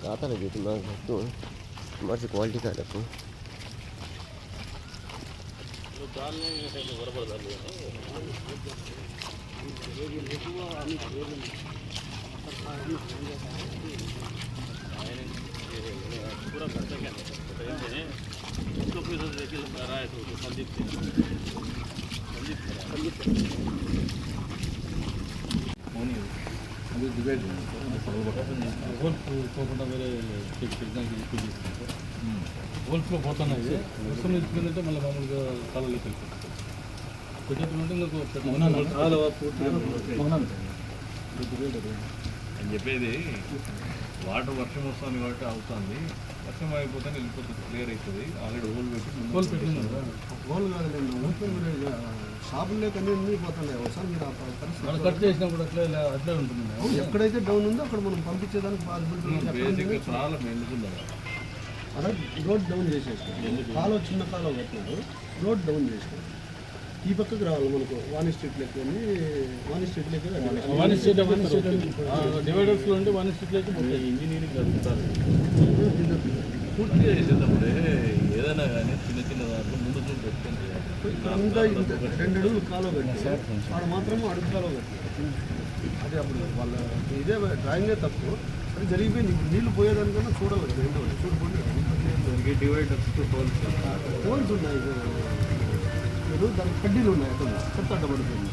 आता लगे तो मैं तो हमारी क्वालिटी का रखूँ डालने में बराबर डाल लिया पूरा खर्चा क्या है उसको पैसा देखिए रहा है तो संदीप అది డివైడ్ హోల్ పోకుండా వేరే పెట్టడానికి హోల్స్లో పోతున్నాయి వర్షం ఇచ్చుకుందంటే మళ్ళీ మామూలుగా కాలంలోకి వెళ్ళిపోతుంది పెట్టేటువంటి అని చెప్పేది వాటర్ వర్షం వస్తుంది కాబట్టి అవుతుంది వర్షం అయిపోతే వెళ్ళిపోతుంది క్లియర్ అవుతుంది ఆల్రెడీ హోల్ పెట్టింది హోల్ కాదులేండి షాపుల్లోకి అన్నీ పోతున్నాయి ఒకసారి మీరు కట్ చేసినా కూడా అట్లే ఉంటుంది ఎక్కడైతే డౌన్ ఉందో అక్కడ మనం పంపించేదానికి బేసిక్గా ప్రాబ్లం ఎందుకుందా అలా రోడ్ డౌన్ చేసేసుకోండి కాలువ చిన్న కాలువ కట్టినాడు రోడ్ డౌన్ చేసుకోండి ఈ పక్కకు రావాలి మనకు వాణి స్ట్రీట్లోకి వెళ్ళి వాణి స్ట్రీట్లోకి డివైడర్స్లో ఉంటే వాణి స్ట్రీట్లోకి ఇంజనీరింగ్ జరుగుతారు పూర్తిగా చేసేటప్పుడే ఏదైనా కానీ చిన్న చిన్న దాంట్లో ముందు చూపు పెట్టుకుంటే ఇంకా 2 అడుగులు కాలువ కట్టారు వాడు మాత్రమే అడుగు కాలువ కట్టారు అదే అప్పుడు వాళ్ళ ఇదే డ్రాయింగే తప్పు అది జరిగిపోయింది ఇప్పుడు నీళ్ళు పోయేదానికన్నా చూడాలి కదా రెండోది చూడకుండా డివైడర్స్ హోల్స్ ఉన్నాయి మీరు దానికి కడ్డీలు ఉన్నాయి అక్కడ చెత్త అడ్డపడుతుంది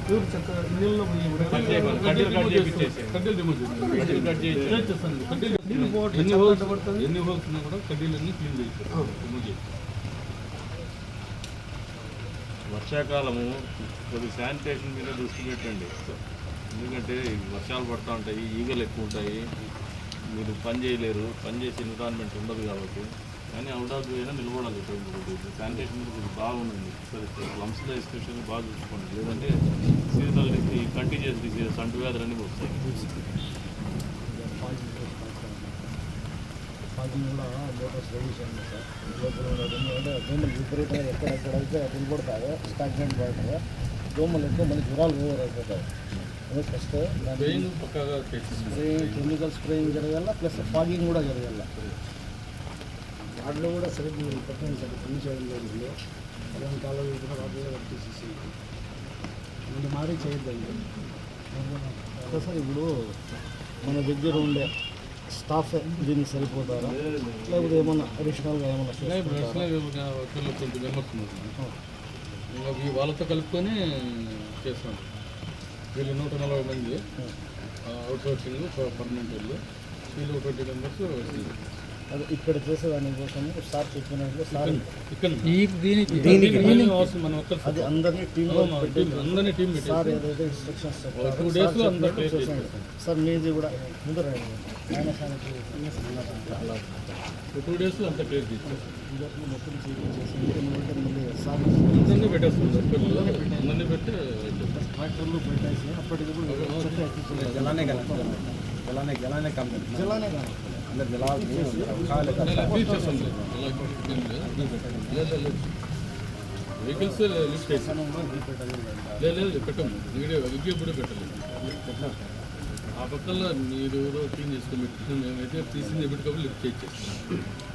ప్యూర్ చెత్త నీళ్ళలో ఎన్ని హోల్స్ ఉన్నా కూడా కడ్డీలన్నీ క్లీన్ చేస్తారు వర్షాకాలము కొద్ది శానిటేషన్ మీద దృష్టి పెట్టండి ఎందుకంటే వర్షాలు పడుతూ ఉంటాయి ఈగలు ఎక్కువ ఉంటాయి మీరు పని చేయలేరు పని చేసే ఎన్విరాన్మెంట్ ఉండదు కాబట్టి కానీ అవుట్ ఆఫ్ అయినా నిలబడాలి శానిటేషన్ మీద కొంచెం బాగుంది లంప్స్లో ఎస్పెషల్లీ బాగా చూసుకోండి లేదంటే సీజనల్ కంటిన్యూస్ డిసీజెస్ అంటువ్యాధులు అన్నీ వస్తాయి కూడా మోటార్స్ రెడీ చేయండి సార్ దోమలు విపరీతంగా ఎక్కడెక్కడైతే నిలబడతాయో స్టాగ్నెంట్ పడతాయో దోమలు ఎక్కువ మళ్ళీ జ్వరాలు ఓవర్ అయిపోతాయి అదే ఫస్ట్ స్ప్రేయింగ్ కెమికల్ స్ప్రేయింగ్ జరగాల ప్లస్ ఫాగింగ్ కూడా జరగాల వాటిలో కూడా సరిగ్గా పట్టణం సార్ పని చేయడం లేదు అలాంటి కాలంలో కూడా వాటిలో వర్తిసేసి ముందు మారి చేయొద్దండి సార్ ఇప్పుడు మన దగ్గర ఉండే స్టాఫ్ దీనికి సరిపోతారా లేకపోతే ఏమన్నా అడిషనల్గా ఏమన్నా వాళ్ళతో కలుపుకొని చేస్తాం వీళ్ళు 140 మంది అవుట్ సోర్సింగ్ పర్మనెంట్ వాళ్ళు వీళ్ళు 20 మెంబర్స్ అది ఇక్కడ చేసేదాని కోసం సార్ చెప్పినట్లు సార్ మనం అది అందరినీ టీం సార్ ఏదైతే ఇన్స్ట్రక్షన్స్ 2 డేస్లో అందరూ సార్ మీది కూడా ముందు రండి ఆయన 2 డేస్లో అంతా క్లియర్ చేస్తారు మొత్తం మళ్ళీ సార్ అందరినీ పెట్టేస్తుంది అందరినీ పెట్టి ట్రాక్టర్లు పెట్టేసి అప్పటికప్పుడు జలానే వెహికల్స్ లిఫ్ట్ చేస్తాను లేదు పెట్టము విగ్గే కూడా పెట్టలేదు ఆ పక్కన మీరు ఎవరో క్లీన్ చేసుకొని మేమైతే తీసింది ఎప్పటికప్పుడు లిఫ్ట్ చేసేస్తాం